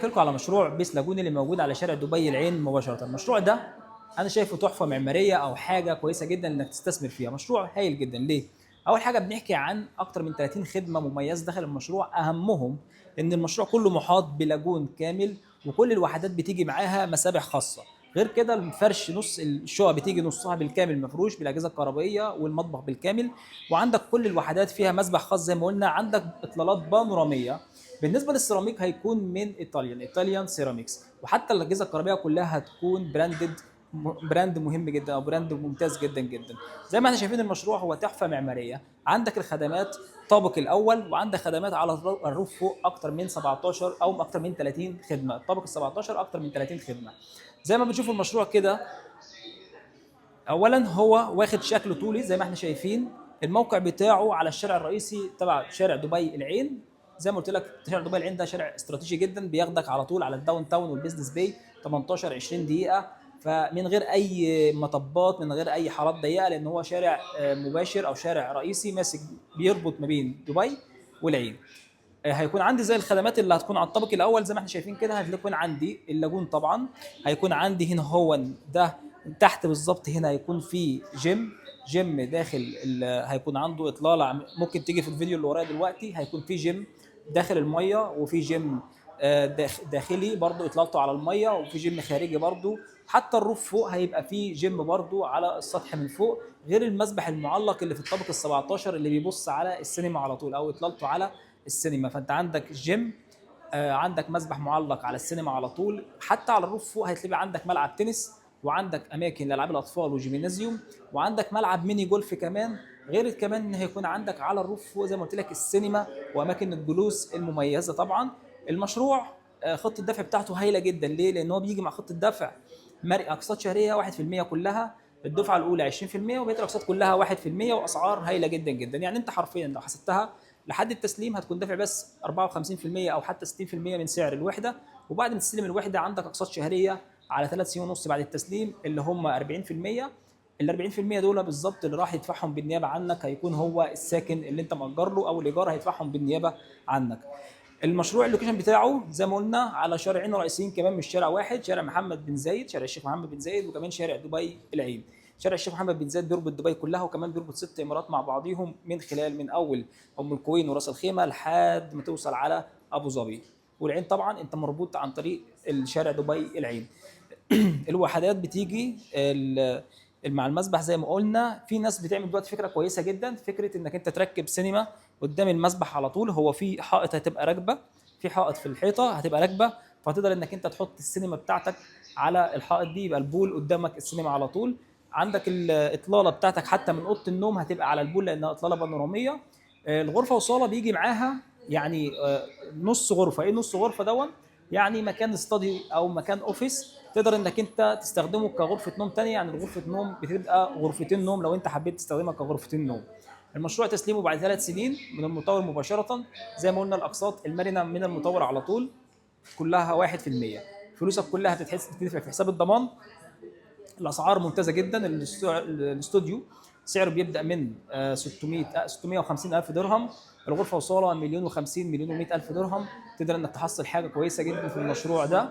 احكي لكم على مشروع بيس لاجون اللي موجود على شارع دبي العين مباشره. المشروع ده انا شايفه تحفه معماريه او حاجه كويسه جدا انك تستثمر فيها. مشروع هايل جدا. ليه؟ اول حاجه بنحكي عن اكتر من 30 خدمه مميزه داخل المشروع، اهمهم ان المشروع كله محاط بلاجون كامل، وكل الوحدات بتيجي معاها مسابح خاصه. غير كده الفرش نص الشقق بتيجي نصها بالكامل مفروش بالاجهزه الكهربائيه والمطبخ بالكامل، وعندك كل الوحدات فيها مسبح خاص زي ما قلنا، عندك اطلالات بانوراميه. بالنسبه للسيراميك هيكون من ايطاليان سيراميكس، وحتى الاجهزه الكهربائيه كلها هتكون براند مهم جدا او براند ممتاز جدا جدا. زي ما احنا شايفين المشروع هو تحفه معماريه. عندك الخدمات الطابق الاول، وعندك خدمات على الروف فوق اكتر من 17 او اكتر من 30 خدمه. الطابق ال 17 اكتر من 30 خدمه. زي ما بنشوف المشروع كده، اولا هو واخد شكل طولي زي ما احنا شايفين. الموقع بتاعه على الشارع الرئيسي تبع شارع دبي العين. زي ما قلت لك شارع دبي العين ده شارع استراتيجي جدا، بياخدك على طول على الداون تاون والبيزنس باي 18 20 دقيقه، فمن غير اي مطبات، من غير اي حارات ضيقه، لان هو شارع مباشر او شارع رئيسي ماسك بيربط ما بين دبي والعين. هيكون عندي زي الخدمات اللي هتكون على الطابق الاول زي ما احنا شايفين كده. هتكون عندي اللاجون طبعا، هيكون عندي هنا هو ده تحت بالظبط. هنا هيكون في جيم داخل هيكون عنده اطلاله، ممكن تيجي في الفيديو اللي ورايا دلوقتي. هيكون في جيم داخل الميه، وفي جيم داخلي برضو اطلالته على الميه، وفي جيم خارجي برضو. حتى الروف فوق هيبقى فيه جيم برضو على السطح من فوق، غير المسبح المعلق اللي في الطابق ال 17 اللي بيبص على السينما على طول او اطلالته على السينما. فانت عندك جيم، عندك مسبح معلق على السينما على طول. حتى على الروف فوق هتلاقي عندك ملعب تنس، وعندك اماكن لالعاب الاطفال وجيمنازيوم، وعندك ملعب ميني جولف كمان. غير كمان ان هيكون عندك على الروف فوق زي ما قلت لك السينما واماكن الجلوس المميزه. طبعا المشروع خطه الدفع بتاعته هايله جدا. ليه؟ لان هو بيجي مع خطه الدفع مرئي اقساط شهريه 1% كلها، الدفعه الاولى 20% وبقيه الاقساط كلها 1%، واسعار هايله جدا جدا. يعني انت حرفيا لو حسبتها لحد التسليم هتكون دافع بس 54% او حتى 60% من سعر الوحده، وبعد ما تستلم الوحده عندك اقساط شهريه على 3 سنين ونص بعد التسليم اللي هم 40%. ال 40% دول بالظبط اللي راح يدفعهم بالنيابه عنك هيكون هو الساكن اللي انت مأجر له، او الايجار هيدفعهم بالنيابه عنك. المشروع اللوكيشن بتاعه زي ما قلنا على شارعين رئيسيين كمان، مش شارع واحد، شارع محمد بن زايد، شارع الشيخ محمد بن زايد، وكمان شارع دبي العين. شارع الشيخ محمد بن زايد بيربط دبي كلها، وكمان بيربط 6 امارات مع بعضيهم من اول ام القوين وراس الخيمه لحد ما توصل على ابو ظبي. والعين طبعا انت مربوط عن طريق الشارع دبي العين. الوحدات بتيجي مع المسبح زي ما قلنا. في ناس بتعمل دلوقتي فكره كويسه جدا، فكره انك انت تركب سينما قدام المسبح على طول. هو في حائط هتبقى راكبه، في حائط في الحيطه هتبقى راكبه، فتقدر انك انت تحط السينما بتاعتك على الحائط دي، يبقى البول قدامك السينما على طول. عندك الاطلاله بتاعتك حتى من اوضه النوم هتبقى على البول لانها اطلاله بانوراميه. الغرفه وصاله بيجي معاها يعني نص غرفه. ايه نص غرفه دون؟ يعني مكان استاديو او مكان اوفيس تقدر انك انت تستخدمه كغرفه نوم تانية. يعني غرفه نوم بتبقى غرفتين نوم لو انت حبيت تستخدمها كغرفتين نوم. المشروع تسليمه بعد 3 سنين من المطور مباشره. زي ما قلنا الاقساط المرنه من المطور على طول كلها 1%. فلوسك كلها تدفع في حساب الضمان. الاسعار ممتازه جدا. الاستوديو سعره بيبدا من 650 الف درهم. الغرفه وصاله مليون و50 مليون و100 الف درهم. تقدر انك تحصل حاجه كويسه جدا في المشروع ده.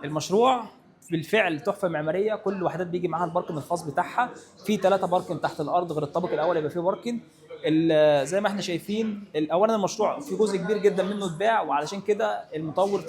المشروع بالفعل تحفه معماريه. كل الوحدات بيجي معاها الباركن الخاص بتاعها. في 3 باركن تحت الارض غير الطابق الاول يبقى فيه باركن. زي ما احنا شايفين اولا المشروع في جزء كبير جدا منه اتباع، وعلشان كده المطور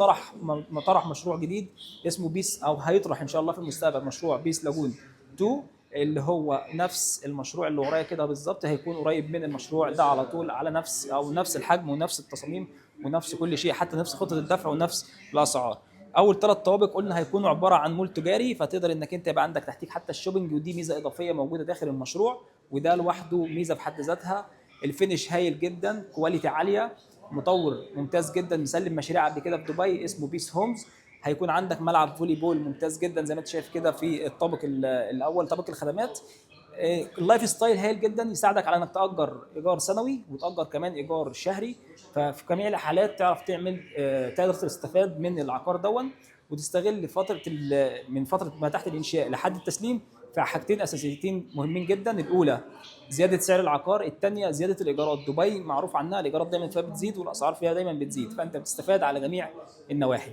طرح مشروع جديد اسمه بيس، او هيطرح ان شاء الله في المستقبل مشروع بيس لاجون 2 اللي هو نفس المشروع اللي ورايا كده بالظبط. هيكون قريب من المشروع ده على طول، على نفس الحجم ونفس التصاميم ونفس كل شيء، حتى نفس خطه الدفع ونفس الاسعار. اول 3 طوابق قلنا هيكونوا عباره عن مول تجاري، فتقدر انك انت يبقى عندك تحتيك حتى الشوبنج، ودي ميزه اضافيه موجوده داخل المشروع، وده لوحده ميزه في حد ذاتها. الفينش هايل جدا، كواليتي عاليه، مطور ممتاز جدا مسلم مشاريع قبل كده في دبي اسمه بيس هومز. هيكون عندك ملعب فولي بول ممتاز جدا زي ما انت شايف كده في الطابق الاول، طابق الخدمات. اللايف ستايل هايل جدا، يساعدك على انك تاجر ايجار سنوي وتاجر كمان ايجار شهري. ففي جميع الحالات تعرف تعمل تقدر تستفاد من العقار دون، وتستغل من فتره ما تحت الانشاء لحد التسليم في حاجتين اساسيتين مهمين جدا. الاولى زياده سعر العقار، الثانيه زياده الايجارات. دبي معروف عنها الايجارات دايما فيها بتزيد والاسعار فيها دايما بتزيد، فانت بتستفاد على جميع النواحي.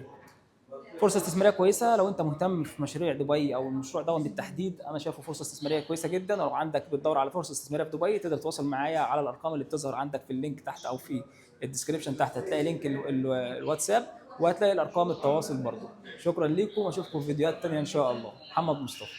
فرصه استثماريه كويسه لو انت مهتم في مشاريع دبي او المشروع ده بالتحديد. انا شايفه فرصه استثماريه كويسه جدا. لو عندك بتدور على فرصه استثماريه في دبي تقدر تتواصل معايا على الارقام اللي بتظهر عندك في اللينك تحت او في الديسكربشن تحت. هتلاقي لينك الواتساب وهتلاقي الارقام التواصل برضو. شكرا لكم واشوفكم في فيديوهات تانية ان شاء الله. محمد مصطفى.